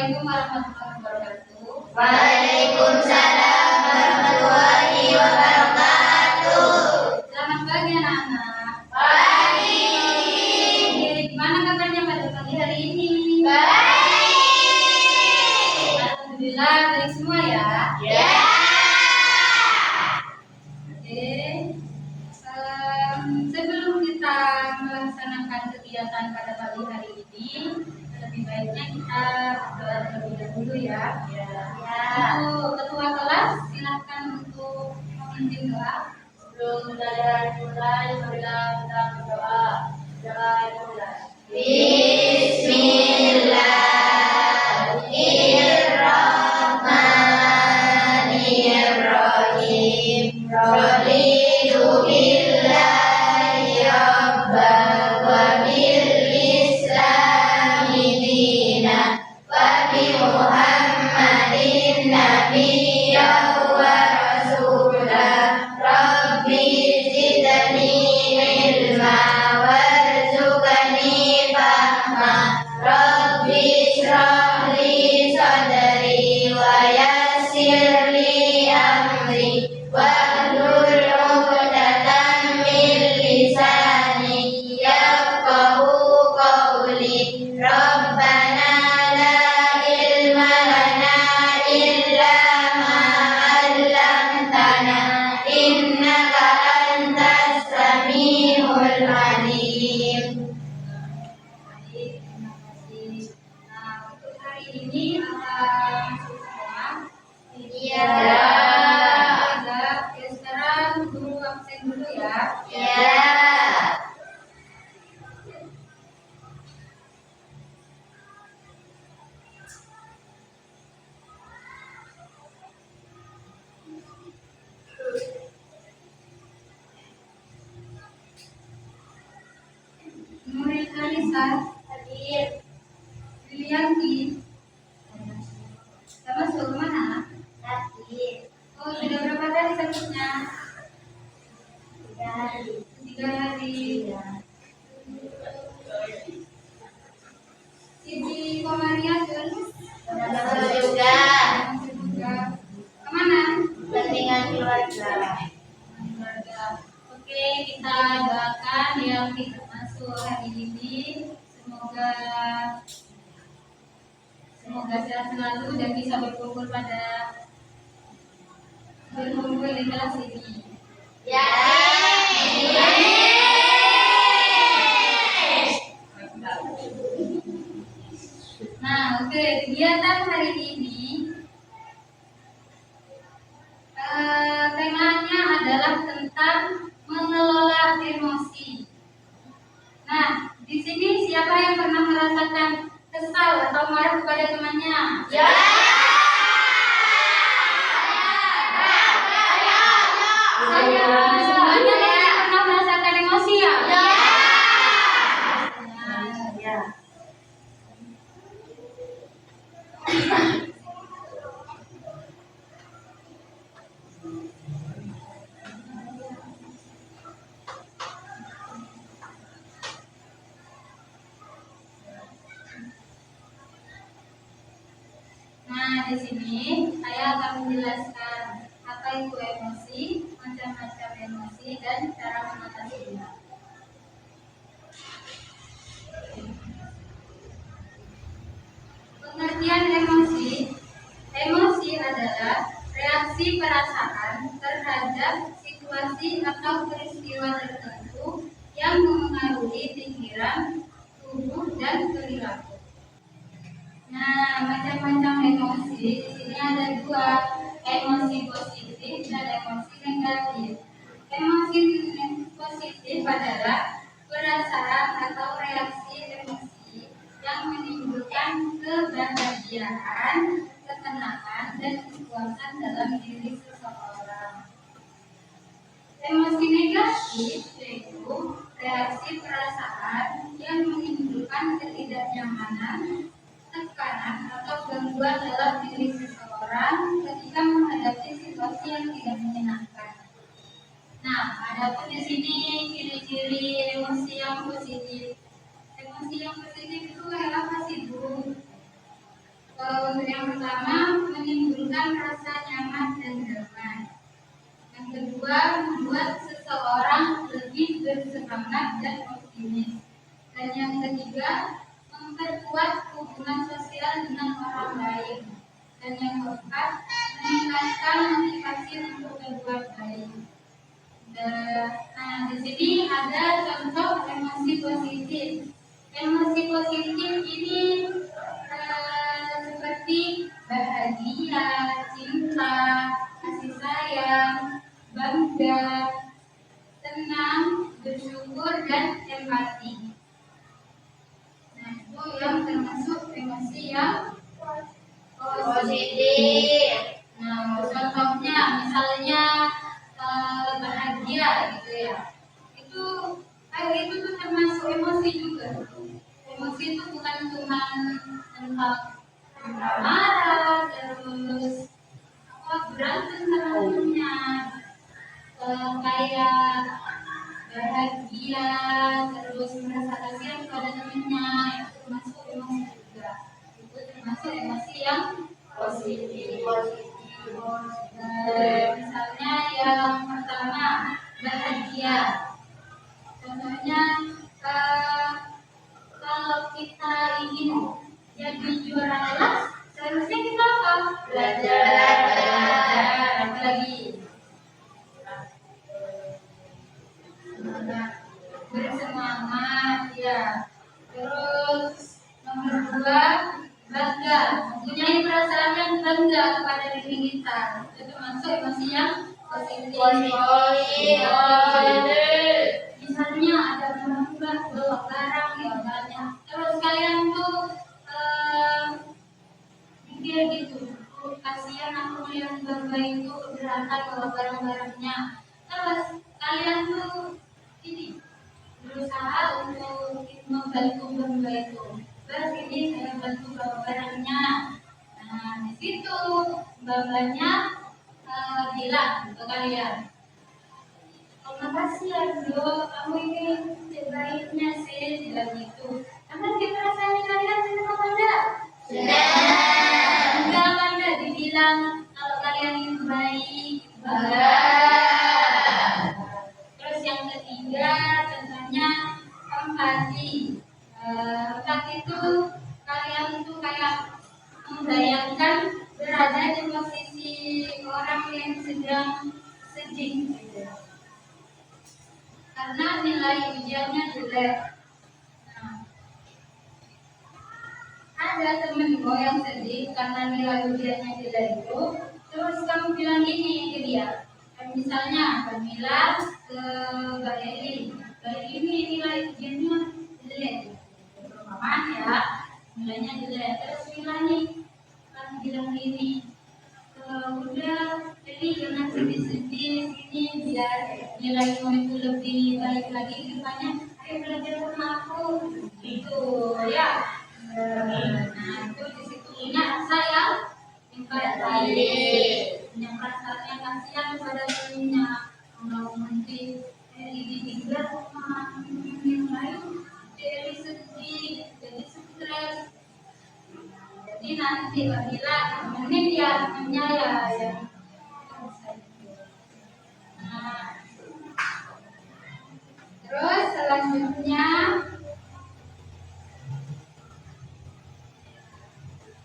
Assalamualaikum warahmatullahi wabarakatuh. Waalaikumsalam warahmatullahi wabarakatuh. Selamat pagi anak-anak. Pagi. Gimana kabarnya pada pagi hari ini? Baik. Alhamdulillah baik semua ya. Ya. Oke. Sebelum kita melaksanakan kegiatan pada pagi hari ini, lebih baiknya kita berdoa terlebih dahulu ya. Untuk ketua kelas silakan untuk memimpin doa. Sebelum pelajaran mulai, marilah kita berdoa. Bismillahirrahmanirrahim. Raditu billahi rabban wa bil islami dinan wa bi Muhammadin nabiyyan wa rasulah. Rabbi zidni ilma warzuqni fahma. Rabbi shrah li sadri wa yassir li amri wahlul 'uqdatam min lisani yafqahu qawli. Rabbana la ilma lana illa ma 'allamtana innaka antas samiul alim. Baik, terima kasih. Nah, untuk hari ini masuk semua. Iya. Oke, sekarang guru absen dulu ya. Ya. Murid Alisa, Hadir. Lilianti, sama suruh mana? Hadir. Oh, sudah berapa kali sakitnya? 3 hari. 3 hari. Siti Komariatun, Masuk juga. juga. Kemana? Kepentingan keluarga. Keluarga. Oke, kita doakan yang tidak masuk hari ini. Semoga sehat selalu dan bisa berkumpul di kelas ini. Ya. Nah, oke, kegiatan hari ini temanya adalah tentang mengelola emosi. Nah, di sini siapa yang pernah merasakan kesal atau marah kepada temannya? Ya. Saya semuanya pasti pernah merasakan emosi ya? Ya. Nah, di sini saya akan menjelaskan apa itu emosi, macam-macam emosi, dan cara mengatasinya. Pengertian emosi. Emosi adalah reaksi perasaan terhadap situasi atau peristiwa tertentu yang memengaruhi pikiran, tubuh, dan perilaku. Nah, macam-macam emosi di sini ada 2, emosi positif dan emosi negatif. Emosi positif adalah perasaan atau reaksi emosi yang menimbulkan kebahagiaan, ketenangan, dan kepuasan dalam diri seseorang. Emosi negatif yaitu reaksi perasaan yang menimbulkan ketidaknyamanan, tekanan, atau gangguan dalam diri seseorang ketika menghadapi situasi yang tidak menyenangkan. Nah, adapun di sini ciri-ciri emosi yang positif. Emosi yang positif itu kayak apa sih, Bu? pertama menimbulkan rasa nyaman dan damai. Yang kedua, membuat seseorang lebih bersemangat dan optimis. Dan yang ketiga, memperkuat hubungan sosial dengan orang lain. Dan yang keempat, meningkatkan motivasi untuk berbuat baik. Nah, di sini ada contoh emosi positif. Emosi positif ini seperti bahagia, cinta, kasih sayang, bangga, tenang, bersyukur, dan empati. Nah, itu yang termasuk emosi yang positif. Nah, contohnya misalnya bahagia gitu ya. Itu tuh termasuk emosi juga. Emosi itu bukan cuma tentang marah, terus berantem sama temennya, kayak bahagia, terus merasa kasihan kepada temennya, itu termasuk emosi juga. Itu termasuk emosi yang positif. Misalnya yang pertama bahagia. Contohnya kalau kita ingin jadi juara kelas, seharusnya kita apa? Belajar lagi. Bersemangat ya. Terus nomor 2, bangga, mempunyai perasaan yang bangga kepada diri kita. Itu termasuk emosi yang positif. Misalnya ada bangga bawa barang ya banyak. Terus kalian tuh mikir gitu, kasihan aku yang bangga itu keberatan bawa barang-barangnya. Terus kalian tuh ini berusaha untuk membantu bangga itu. Ini saya bantu bawa barangnya. Nah, di situ bangganya bilang ke kalian, terima kasih ya bro, kamu ini sebaiknya sih bilang gitu. Karena kita rasanya kalian senang apa enggak? Enggak ada dibilang kalau kalian itu baik, bangga. Terus yang ketiga contohnya empati. Empati itu kalian itu kayak membayangkan berada di posisi orang yang sedang sedih gitu. Karena nilai ujiannya jelek. Nah, ada temenmu yang sedih karena nilai ujiannya jelek itu, terus kamu bilang gini ke dia. Misalnya bilang ke Mbak Eli, Mbak ini nilai ujiannya jelek. Perumpamaan ya, nilainya jelek. Terus bilang nih, kan bilang gini, udah jadi jangan sedih-sedih sini biar nilaimu itu lebih baik lagi ke depannya. Ayo belajar sama aku gitu ya. Nah itu di situ punya rasa yang empati, punya perasaan yang kasihan pada dirinya. Kalau nanti ditinggal sama yang lain, jadi sedih, jadi stres. Jadi nanti apabila temennya dia temennya ya. Nah, terus selanjutnya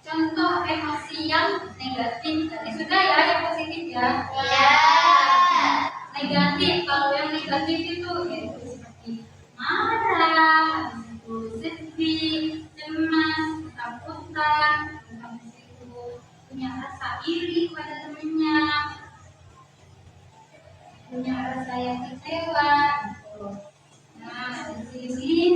contoh emosi yang negatif. Tadi sudah ya yang positif ya. Negatif, kalau yang negatif itu yaitu seperti marah, sedih, cemas, ketakutan, punya rasa iri pada temennya, punya rasa yang kecewa. Nah, di sini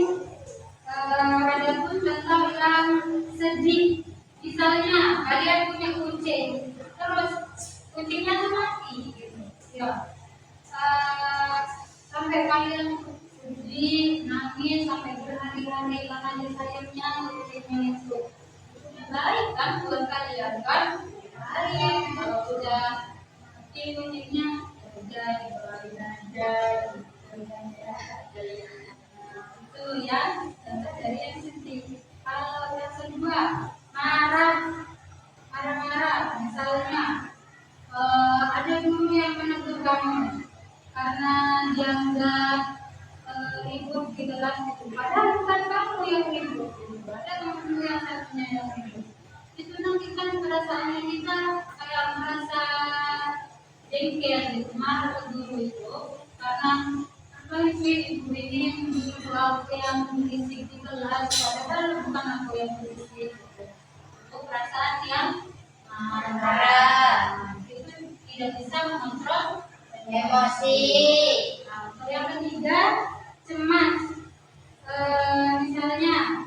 ada pun contoh yang sedih. Misalnya kalian punya kucing, terus kucingnya tuh mati, gitu. Ya. Sampai kalian sedih, nangis sampai berhari-hari karena disayangnya kucingnya itu. Baik kan buat kalian kan? Baik kalau udah mati kucingnya, udah dibawain aja. Itu ya contoh dari yang sedih. Kalau yang kedua marah Misalnya ada guru yang menegur kamu karena dianggap ribut di kelas itu. Padahal bukan kamu yang ribut, ada teman yang satunya yang ribut. Itu nanti kan perasaannya kita kayak merasa jengkel gitu, marah ke guru itu karena apa sih ibu ini menyuruh aku yang berisik di kelas, padahal bukan aku yang berisik. Itu perasaan yang marah. Itu tidak bisa mengontrol Emosi. Nah, yang ketiga, cemas. Misalnya,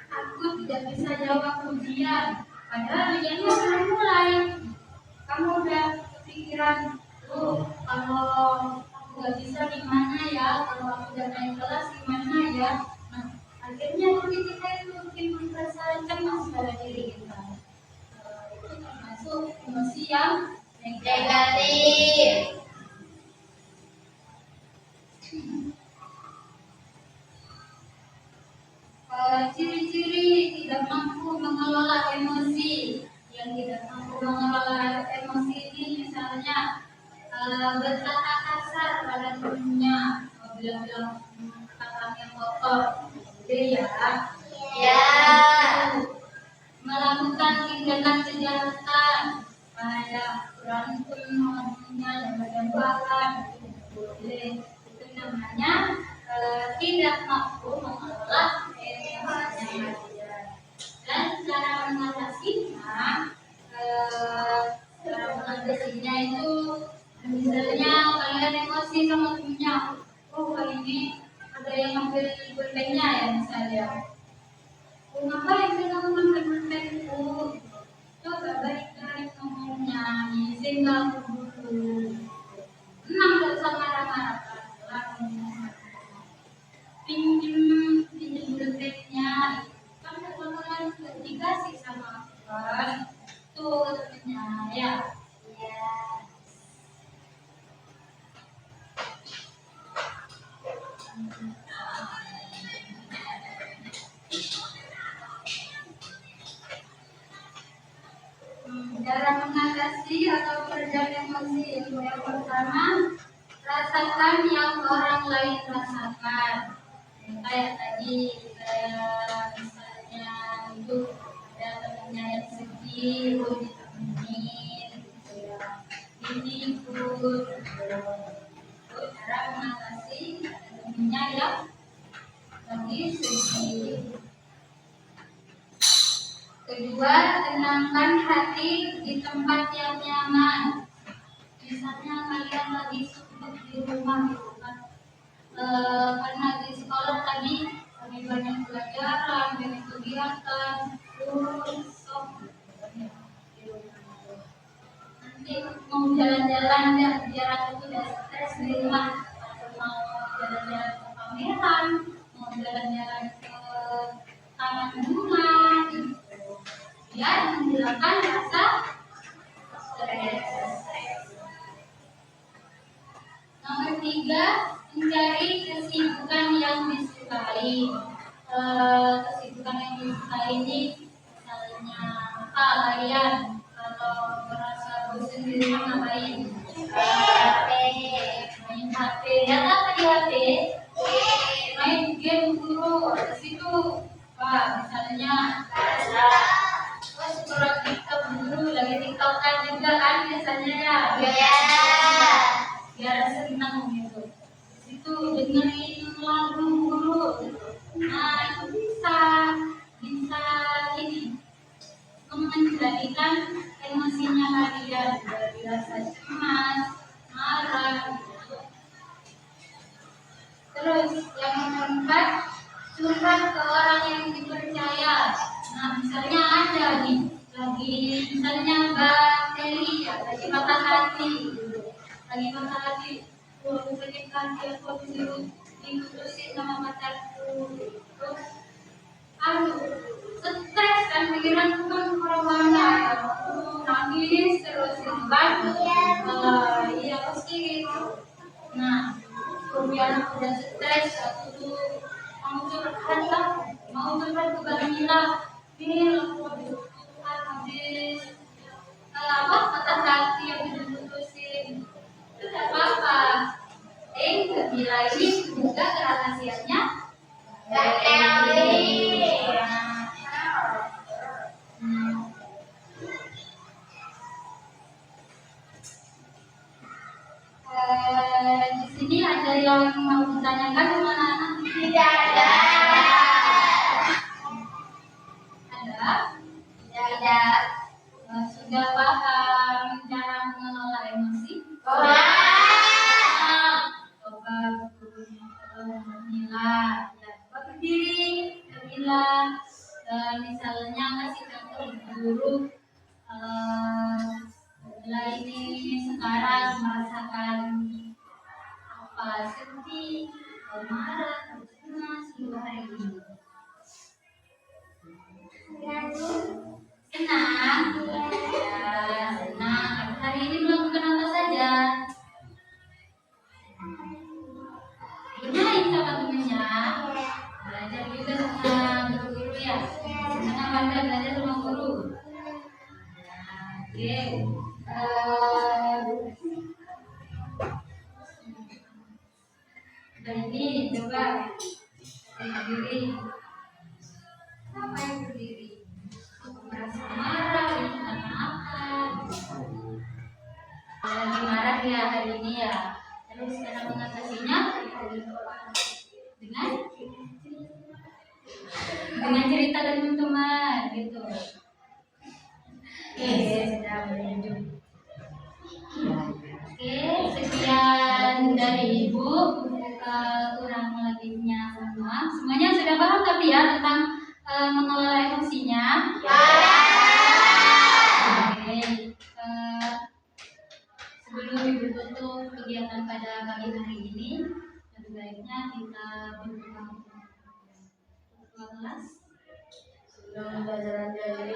aku tidak bisa jawab ujian, padahal ujiannya belum mulai. Kamu udah kepikiran, kalau aku nggak bisa gimana ya, kalau aku udah naik kelas gimana ya. Nah, akhirnya nanti kita itu mungkin merasa cemas pada diri kita. Itu termasuk emosi yang Negatif. Ciri-ciri tidak mampu mengelola emosi. Yang tidak mampu mengelola emosi ini misalnya berkata kasar pada temannya, bilang-bilang katanya kotor, gitu ya. Ya. Melakukan tindakan kejahatan, kayak berantem sama temannya dan berdebakan, boleh. Itu namanya tidak mampu mengelola emosinya. Dan cara mengatasinya, itu misalnya kalian emosi sama temennya, kali ini ada yang ngambil pulpennya ya misalnya. Ngapain sih kamu ngambil pulpenku? Coba baik-baik ngomongnya, izin kamu dulu. Enam gak usah marah-marah, pinjem pulpennya. Kamu bakalan dikasih sama aku kan? Tuh temennya ya. Cara mengatasi atau meredam emosi itu yang pertama, rasakan yang orang lain rasakan. Kayak tadi, kayak misalnya itu ada temennya yang sedih, ditemenin, gitu ya. Ini pun cara mengatasi temennya yang lagi sedih. Kedua, tenangkan hati di tempat yang nyaman. Misalnya kalian lagi suntuk di rumah gitu kan, karena di sekolah tadi lebih banyak pelajaran, banyak kegiatan, nanti mau jalan-jalan ya biar aku tidak stres di rumah, atau mau jalan-jalan ke pameran, mau jalan-jalan ke taman bunga, gitu. Ya, menghilangkan rasa stres. Nomor 3, mencari kesibukan yang disukai. Kesibukan yang disukai ini misalnya apa kalian kalau merasa bosan di rumah ngapain? Main HP. Ya apa di HP? Main game dulu di situ. Wah, misalnya scroll TikTok dulu, lagi TikTokan juga kan biasanya ya. Biar senang gitu. Di situ dengerin lagu dulu. Nah, itu bisa ini mengendalikan emosinya kalian dari rasa cemas, marah. Gitu. Terus yang nomor 4, curhat ke orang yang dipercaya. Nah, misalnya ada nih, lagi misalnya Mbak Teli ya, lagi patah hati, lagi patah hati, aku sakit hati, aku diputusin sama pacarku, terus, stres kan pikiranku kan kemana-mana, nangis terus itu kan, iya pasti gitu. Nah, kemudian aku udah stres, aku tuh mau curhat lah, mau curhat ke Bang Mila. Ini aku habis patah hati yang diputusin. Itu nggak apa-apa. Gembira ini juga kerahasiaannya. Di sini ada yang mau ditanyakan teman-teman? Tidak ada. Ada? Tidak. Sudah paham cara mengelola emosi? Coba gurunya memilah, coba berdiri, memilah. Misalnya kasih contoh guru, Bila ini sekarang merasakan apa, sedih, marah, senang seluruh hari ini. Senang, ya, senang. Hari ini melakukan apa saja? Bermain sama temennya, belajar juga sama guru ya. Senang warga belajar sama guru. Oke. Dan ini coba berdiri. Apa yang berdiri? Merasa marah, ini karena apa? Lagi marah ya hari ini ya. Terus cara mengatasinya dengan cerita dan teman-teman gitu. Oke, sudah berlanjut. Oke, sekian dari Ibu. Kurang lebihnya sama. Semuanya sudah paham tapi ya tentang mengelola emosinya. Oke. Sebelum Ibu tutup kegiatan pada pagi hari ini, lebih baiknya kita berdoa kelas. Sebelum pelajaran dari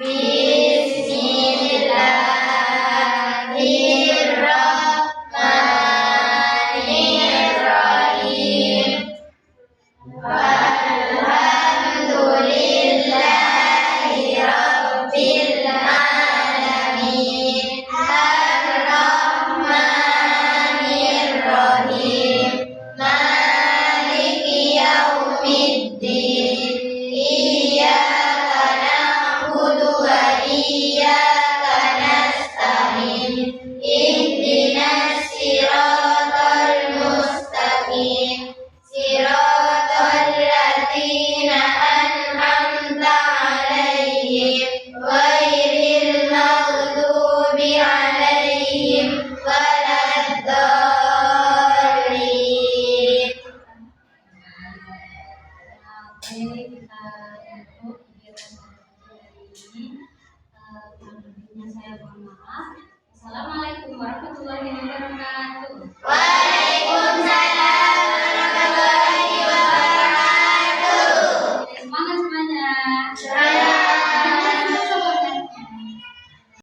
Bismillahirrahmanirrahim. Walhamdulillahi rabbil alamin. Ar-Rahmanirrahim. Maliki yaumiddin. Iyyaka na'budu wa iyyaka nasta'in. Ihdinas siratal mustaqim. Siratal ladzina an'amta 'alaihim ghairil maghdubi 'alaihim waladdallin. Oke, kita tutup kegiatan hari ini. Kurang lebihnya saya mohon maaf. Assalamualaikum warahmatullahi wabarakatuh.